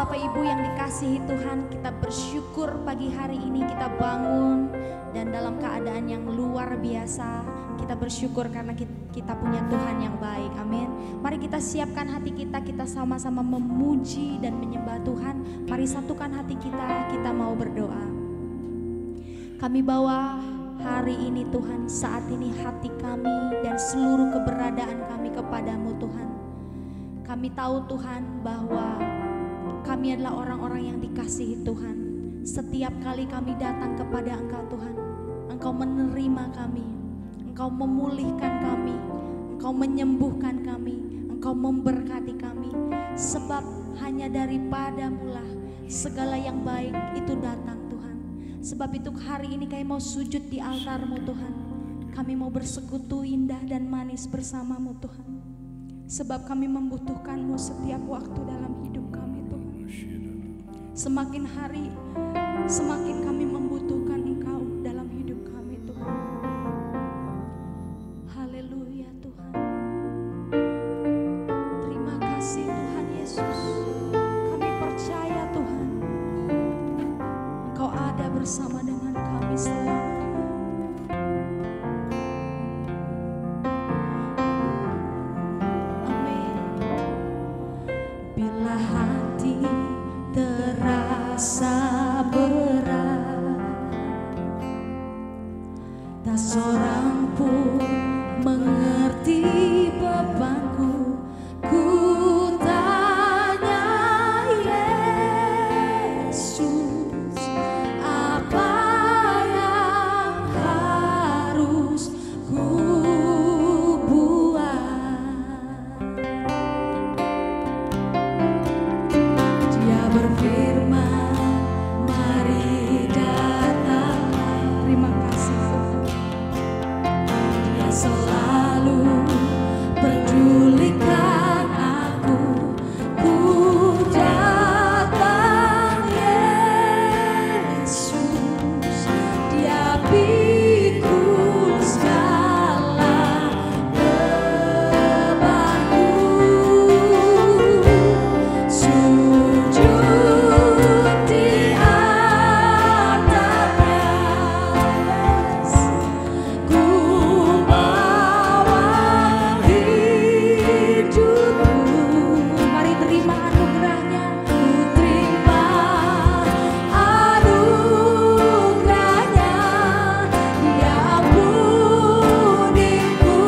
Bapak Ibu yang dikasihi Tuhan, kita bersyukur pagi hari ini kita bangun dan dalam keadaan yang luar biasa. Kita bersyukur karena kita punya Tuhan yang baik, amin. Mari kita siapkan hati kita sama-sama memuji dan menyembah Tuhan. Mari satukan hati kita mau berdoa. Kami bawa hari ini Tuhan, saat ini hati kami dan seluruh keberadaan kami kepadamu Tuhan. Kami tahu Tuhan bahwa kami adalah orang-orang yang dikasihi Tuhan. Setiap kali kami datang kepada Engkau Tuhan, Engkau menerima kami, Engkau memulihkan kami, Engkau menyembuhkan kami, Engkau memberkati kami. Sebab hanya daripadamu lah segala yang baik itu datang Tuhan. Sebab itu hari ini kami mau sujud di altar-Mu Tuhan. Kami mau bersekutu indah dan manis bersama-Mu Tuhan. Sebab kami membutuhkan-Mu setiap waktu dalam hidup kami Tuhan. Semakin hari, semakin kami membutuhkan Engkau dalam hidup kami Tuhan. Haleluya Tuhan. Terima kasih Tuhan Yesus. Kami percaya Tuhan, Engkau ada bersama dengan kami selama. Terasa berat, tak seorang pun mengerti bebanku. Ku tanya Yesus, apa yang harus ku buat? Dia berfirman, mari datanglah. Terima kasih Tuhan. Dia selalu pedulikan aku. Ku datang Yesus, Dia pikul segala bebanku. Sujud di atasnya, ku bawa hidupku. Mari terima anugerahnya. Ku terima anugerahnya. Dia ampuniku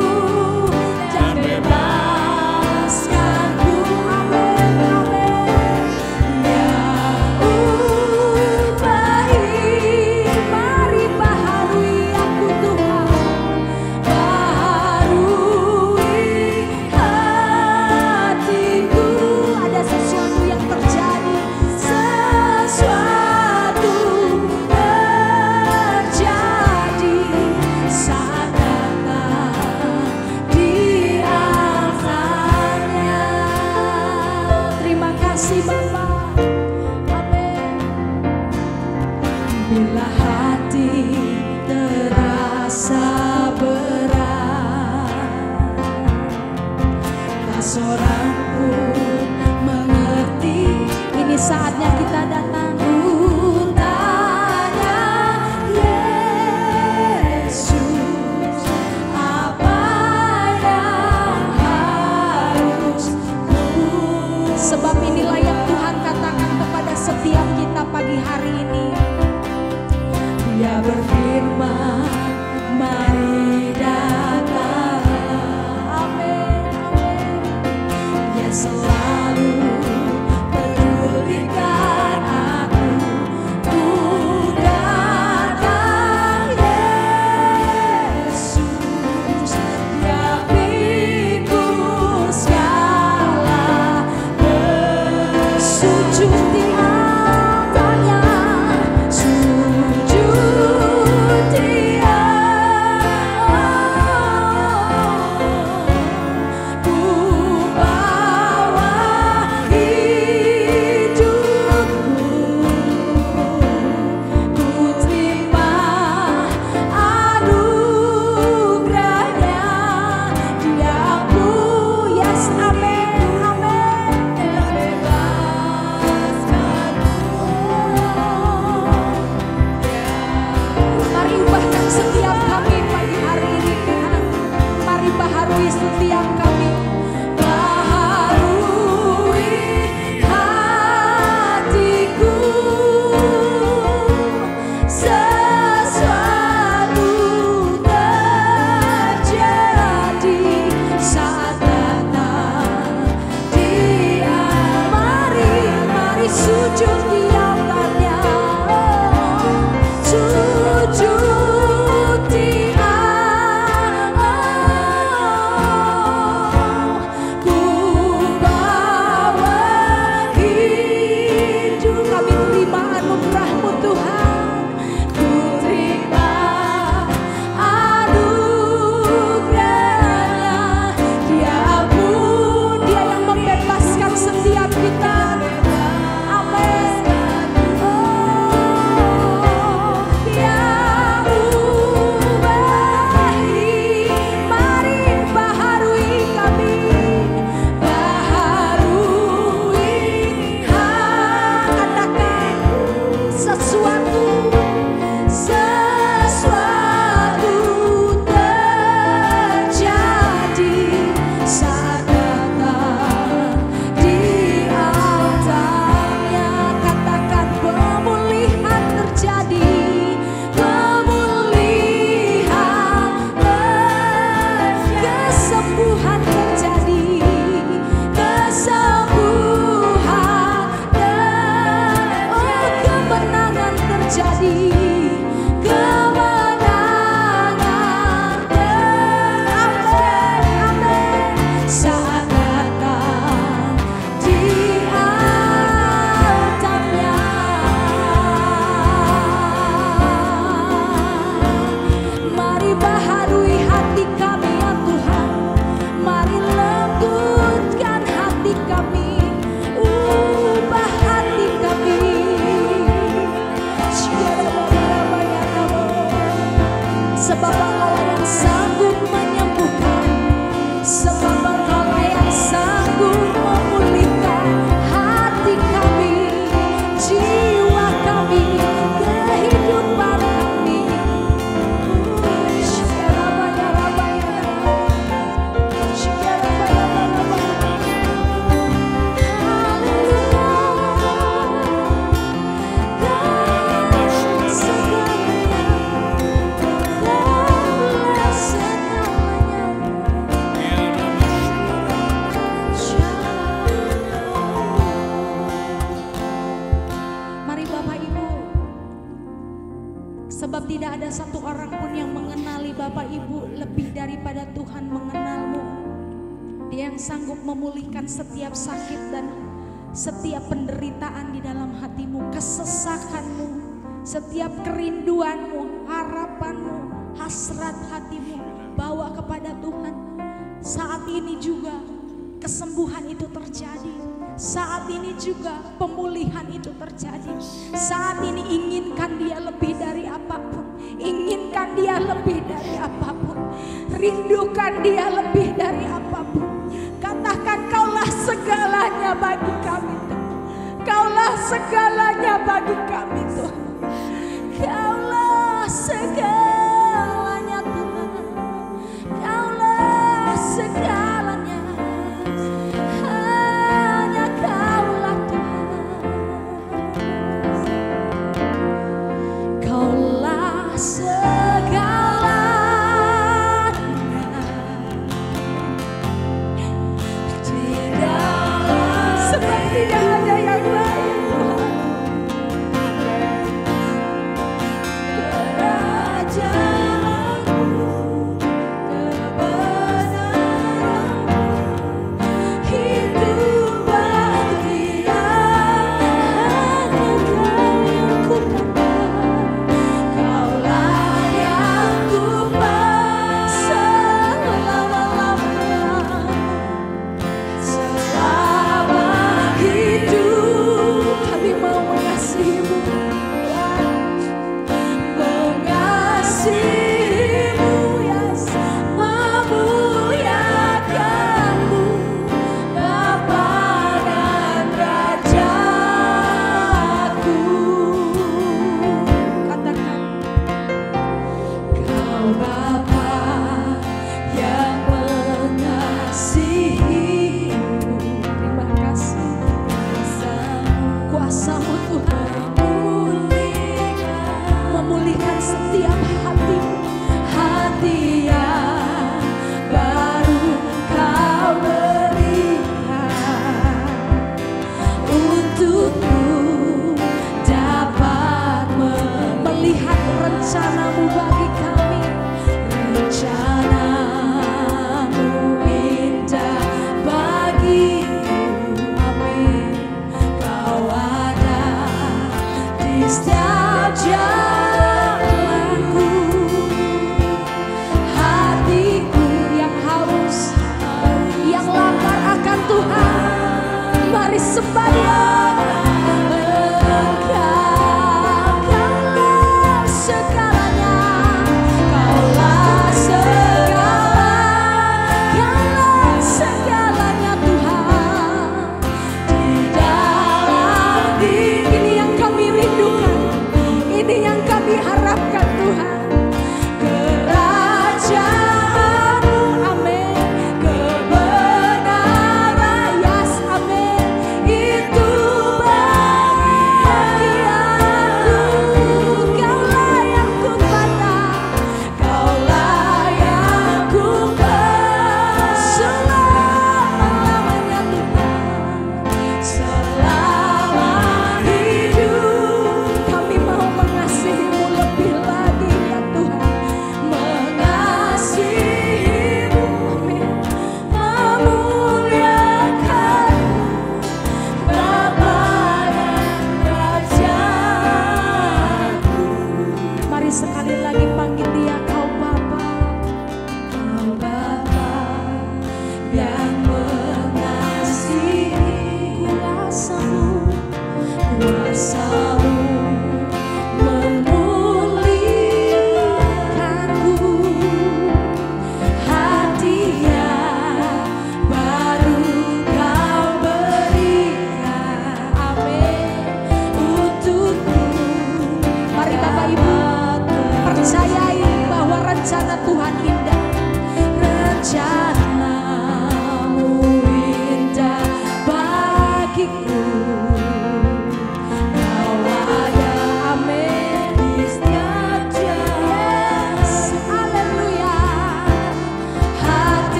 dan bebaskanku. Amin, amin. Dia upahi, mari baharui aku Tuhan, baharui hatiku. Ada sesuatu yang terjadi. Sesuatu terjadi saat datang di altarnya. Terima kasih Bapa. Amin. Bila hati terasa berat, tak seorang pun mengerti. Ini saatnya kita datang. Ku tanya Yesus, apa yang harus ku buat? Sebab inilah yang Tuhan katakan kepada setiap kita pagi hari ini. Dia berfirman, mari datanglah. Amin, amin. Dia selalu pedulikan aku. Ku datang Yesus, Dia pikul segala Sujud di altarnya. sujud Dia. Ku bawa terjadi kemenangan. Amin, amin. Saat datang di atapnya, mari baharui hati kami ya Tuhan, mari lembutkan hati kami, ubah hati kami. Sebab Engkaulah yang sanggup menyembuhkan, sebab Engkaulah yang sanggup memulihkan hati kami, jiwa kami, kehidupan kami. Mari Bapak Ibu, sebab tidak ada satu orang pun yang mengenali Bapak Ibu lebih daripada Tuhan mengenalmu. Dia yang sanggup memulihkan setiap sakit dan setiap penderitaan di dalam hatimu, kesesakanmu, setiap kerinduanmu, harapanmu, hasrat hatimu, bawa kepada Tuhan. Saat ini juga kesembuhan itu terjadi. Saat ini juga pemulihan itu terjadi. Saat ini inginkan Dia lebih dari apapun. Inginkan Dia lebih dari apapun. Rindukan Dia lebih dari apapun. Katakan, Kaulah segalanya bagi kami Tuhan. Kaulah segalanya bagi kami Tuhan. Kaulah segalanya Tuhan. Kaulah segalanya. Hanya Kaulah Tuhan. Kaulah segalanya. Sebab tidak ada yang lain Tuhan. Kerajaanmu, kebenaranmu, hidup bahagia, hanya Kau yang ku pandang. Kaulah yang ku pandang selama-lamanya. Selama hidup kami mau mengasihi-Mu, mengasihi-Mu, Yesus, memuliakan-Mu, Bapa dan Rajaku. Katakan, Kau Bapa yang mengasihi-Mu. Terima kasih kuasa-Mu Tuhan, memulihkan setiap hati, hati yang baru Kau berikan, untukku dapat melihat rencana-Mu bagi kami. Rencana-Mu indah bagiku, amin. Kau ada di setiap jalanku. Hatiku yang haus, yang lapar akan Tuhan, mari sembah Dia. Kaulah segalanya, Kaulah segalanya Tuhan. Di dalam ini yang kami rindukan, ini yang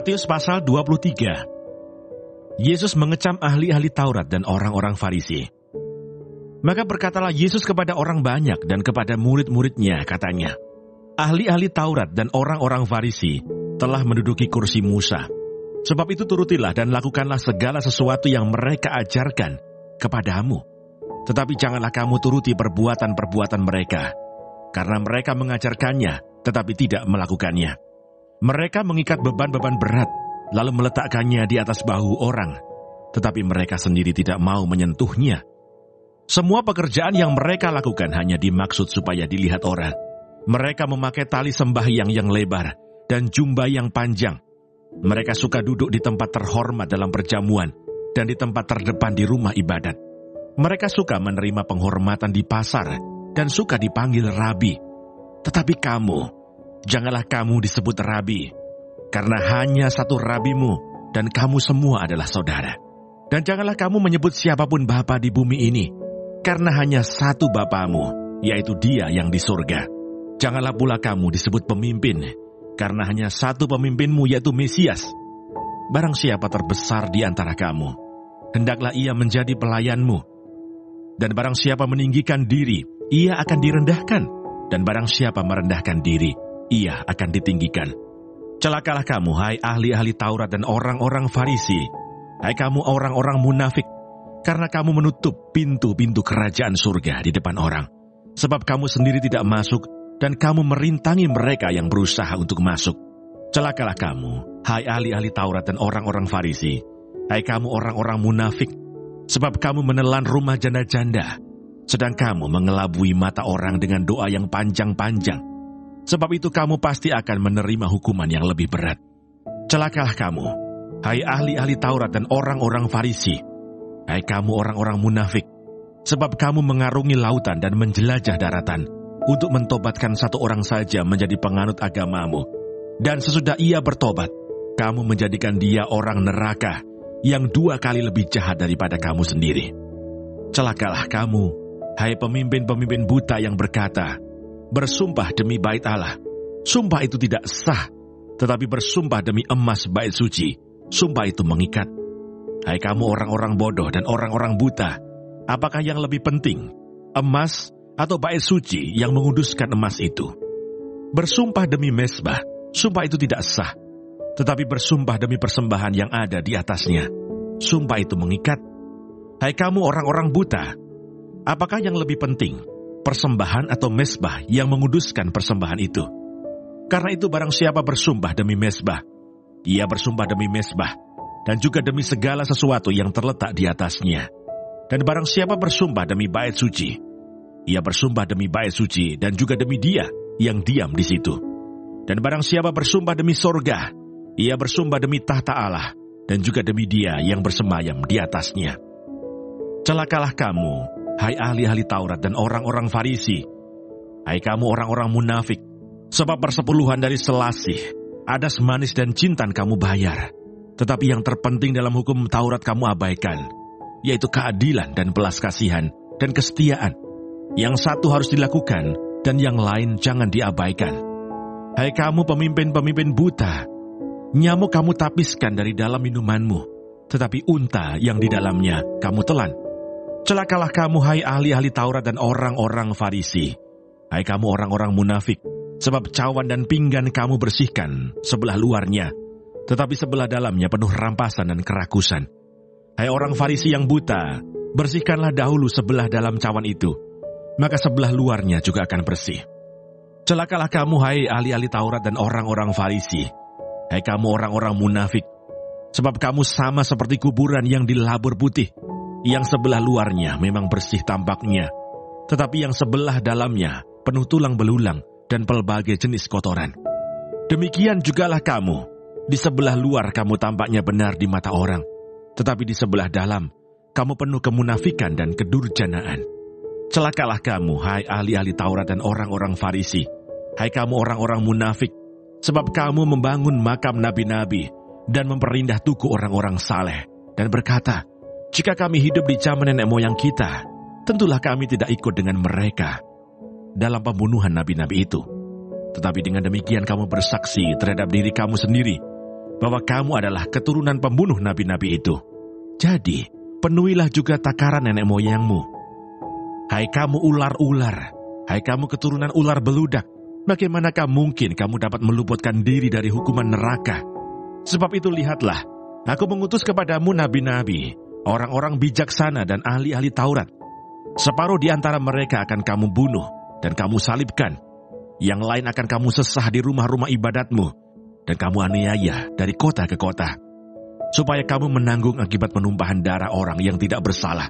Matius pasal 23. Yesus mengecam ahli-ahli Taurat dan orang-orang Farisi. Maka berkatalah Yesus kepada orang banyak dan kepada murid-muridnya, katanya, ahli-ahli Taurat dan orang-orang Farisi telah menduduki kursi Musa. Sebab itu turutilah dan lakukanlah segala sesuatu yang mereka ajarkan kepadamu. Tetapi janganlah kamu turuti perbuatan-perbuatan mereka, karena mereka mengajarkannya tetapi tidak melakukannya. Mereka mengikat beban-beban berat, lalu meletakkannya di atas bahu orang, tetapi mereka sendiri tidak mau menyentuhnya. Semua pekerjaan yang mereka lakukan hanya dimaksud supaya dilihat orang. Mereka memakai tali sembahyang yang lebar dan jubah yang panjang. Mereka suka duduk di tempat terhormat dalam perjamuan dan di tempat terdepan di rumah ibadat. Mereka suka menerima penghormatan di pasar dan suka dipanggil rabi. Tetapi kamu, janganlah kamu disebut rabi, karena hanya satu rabimu dan kamu semua adalah saudara. Dan janganlah kamu menyebut siapapun bapa di bumi ini, karena hanya satu bapamu, yaitu Dia yang di surga. Janganlah pula kamu disebut pemimpin, karena hanya satu pemimpinmu, yaitu Mesias. Barang siapa terbesar di antara kamu, hendaklah ia menjadi pelayanmu. Dan barang siapa meninggikan diri, ia akan direndahkan. Dan barang siapa merendahkan diri, ia akan ditinggikan. Celakalah kamu, hai ahli-ahli Taurat dan orang-orang Farisi, hai kamu orang-orang munafik, karena kamu menutup pintu-pintu kerajaan surga di depan orang. Sebab kamu sendiri tidak masuk, dan kamu merintangi mereka yang berusaha untuk masuk. Celakalah kamu, hai ahli-ahli Taurat dan orang-orang Farisi, hai kamu orang-orang munafik, sebab kamu menelan rumah janda-janda, sedang kamu mengelabui mata orang dengan doa yang panjang-panjang. Sebab itu kamu pasti akan menerima hukuman yang lebih berat. Celakalah kamu, hai ahli-ahli Taurat dan orang-orang Farisi, hai kamu orang-orang munafik, sebab kamu mengarungi lautan dan menjelajah daratan, untuk mentobatkan satu orang saja menjadi penganut agamamu. Dan sesudah ia bertobat, kamu menjadikan dia orang neraka, yang 2 kali lebih jahat daripada kamu sendiri. Celakalah kamu, hai pemimpin-pemimpin buta yang berkata, bersumpah demi bait Allah. Sumpah itu tidak sah, tetapi bersumpah demi emas bait suci, sumpah itu mengikat. Hai kamu orang-orang bodoh dan orang-orang buta, apakah yang lebih penting, emas atau bait suci yang menguduskan emas itu? Bersumpah demi mezbah, sumpah itu tidak sah, tetapi bersumpah demi persembahan yang ada di atasnya, sumpah itu mengikat. Hai kamu orang-orang buta, apakah yang lebih penting, persembahan atau mezbah yang menguduskan persembahan itu? Karena itu barang siapa bersumpah demi mezbah, ia bersumpah demi mezbah, dan juga demi segala sesuatu yang terletak di atasnya. Dan barang siapa bersumpah demi bait suci, ia bersumpah demi bait suci dan juga demi Dia yang diam di situ. Dan barang siapa bersumpah demi sorga, ia bersumpah demi tahta Allah dan juga demi Dia yang bersemayam di atasnya. Celakalah kamu, hai ahli-ahli Taurat dan orang-orang Farisi, hai kamu orang-orang munafik, sebab persepuluhan dari selasih, adas manis dan jintan kamu bayar, tetapi yang terpenting dalam hukum Taurat kamu abaikan, yaitu keadilan dan belas kasihan dan kesetiaan. Yang satu harus dilakukan, dan yang lain jangan diabaikan. Hai kamu pemimpin-pemimpin buta, nyamuk kamu tapiskan dari dalam minumanmu, tetapi unta yang di dalamnya kamu telan. Celakalah kamu, hai ahli-ahli Taurat dan orang-orang Farisi, hai kamu orang-orang munafik, sebab cawan dan pinggan kamu bersihkan sebelah luarnya, tetapi sebelah dalamnya penuh rampasan dan kerakusan. Hai orang Farisi yang buta, bersihkanlah dahulu sebelah dalam cawan itu, maka sebelah luarnya juga akan bersih. Celakalah kamu, hai ahli-ahli Taurat dan orang-orang Farisi, hai kamu orang-orang munafik, sebab kamu sama seperti kuburan yang dilabur putih, yang sebelah luarnya memang bersih tampaknya, tetapi yang sebelah dalamnya penuh tulang belulang dan pelbagai jenis kotoran. Demikian jugalah kamu, di sebelah luar kamu tampaknya benar di mata orang, tetapi di sebelah dalam kamu penuh kemunafikan dan kedurjanaan. Celakalah kamu, hai ahli-ahli Taurat dan orang-orang Farisi, hai kamu orang-orang munafik, sebab kamu membangun makam nabi-nabi dan memperindah tugu orang-orang saleh, dan berkata, jika kami hidup di zaman nenek moyang kita, tentulah kami tidak ikut dengan mereka dalam pembunuhan nabi-nabi itu. Tetapi dengan demikian kamu bersaksi terhadap diri kamu sendiri, bahwa kamu adalah keturunan pembunuh nabi-nabi itu. Jadi, penuhilah juga takaran nenek moyangmu. Hai kamu ular-ular, hai kamu keturunan ular beludak, bagaimanakah mungkin kamu dapat meluputkan diri dari hukuman neraka? Sebab itu lihatlah, aku mengutus kepadamu nabi-nabi, orang-orang bijaksana dan ahli-ahli Taurat. Separuh di antara mereka akan kamu bunuh dan kamu salibkan. Yang lain akan kamu sesah di rumah-rumah ibadatmu, dan kamu aniaya dari kota ke kota, supaya kamu menanggung akibat penumpahan darah orang yang tidak bersalah,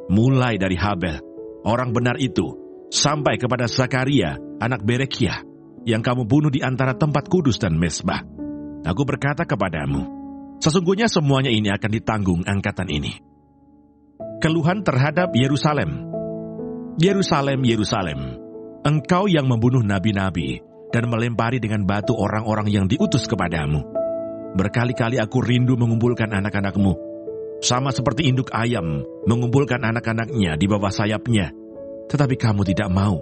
mulai dari Habel, orang benar itu, sampai kepada Zakaria, anak Berekiah, yang kamu bunuh di antara tempat kudus dan mezbah. Aku berkata kepadamu, sesungguhnya semuanya ini akan ditanggung angkatan ini. Keluhan terhadap Yerusalem. Yerusalem, Yerusalem, engkau yang membunuh nabi-nabi dan melempari dengan batu orang-orang yang diutus kepadamu. Berkali-kali aku rindu mengumpulkan anak-anakmu, sama seperti induk ayam mengumpulkan anak-anaknya di bawah sayapnya. Tetapi kamu tidak mau.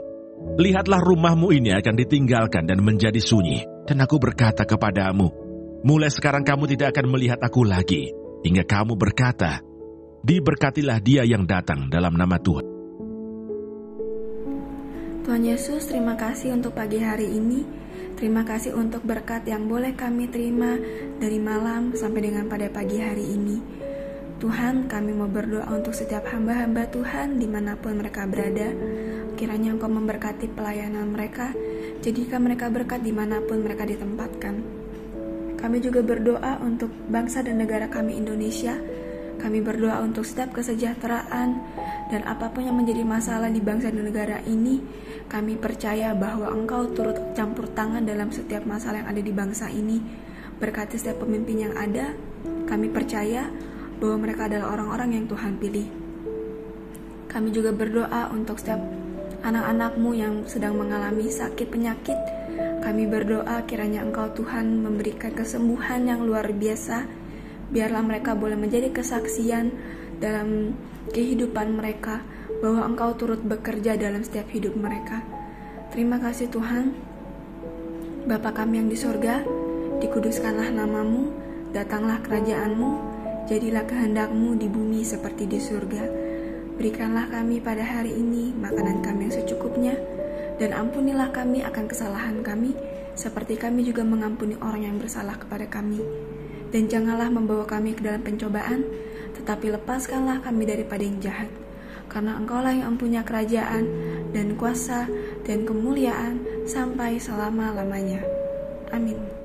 Lihatlah, rumahmu ini akan ditinggalkan dan menjadi sunyi. Dan aku berkata kepadamu, mulai sekarang kamu tidak akan melihat aku lagi, hingga kamu berkata, diberkatilah dia yang datang dalam nama Tuhan. Tuhan Yesus, terima kasih untuk pagi hari ini. Terima kasih untuk berkat yang boleh kami terima dari malam sampai dengan pada pagi hari ini. Tuhan, kami mau berdoa untuk setiap hamba-hamba Tuhan dimanapun mereka berada. Kiranya Engkau memberkati pelayanan mereka, jadikan mereka berkat dimanapun mereka ditempatkan. Kami juga berdoa untuk bangsa dan negara kami Indonesia. Kami berdoa untuk setiap kesejahteraan dan apapun yang menjadi masalah di bangsa dan negara ini. Kami percaya bahwa Engkau turut campur tangan dalam setiap masalah yang ada di bangsa ini. Berkati setiap pemimpin yang ada. Kami percaya bahwa mereka adalah orang-orang yang Tuhan pilih. Kami juga berdoa untuk setiap anak-anak-Mu yang sedang mengalami sakit penyakit. Kami berdoa kiranya Engkau Tuhan memberikan kesembuhan yang luar biasa. Biarlah mereka boleh menjadi kesaksian dalam kehidupan mereka bahwa Engkau turut bekerja dalam setiap hidup mereka. Terima kasih Tuhan. Bapa kami yang di surga, dikuduskanlah nama-Mu, datanglah kerajaan-Mu, jadilah kehendak-Mu di bumi seperti di surga. Berikanlah kami pada hari ini makanan kami yang secukupnya, dan ampunilah kami akan kesalahan kami, seperti kami juga mengampuni orang yang bersalah kepada kami. Dan janganlah membawa kami ke dalam pencobaan, tetapi lepaskanlah kami daripada yang jahat. Karena Engkaulah yang mempunyai kerajaan dan kuasa dan kemuliaan sampai selama-lamanya. Amin.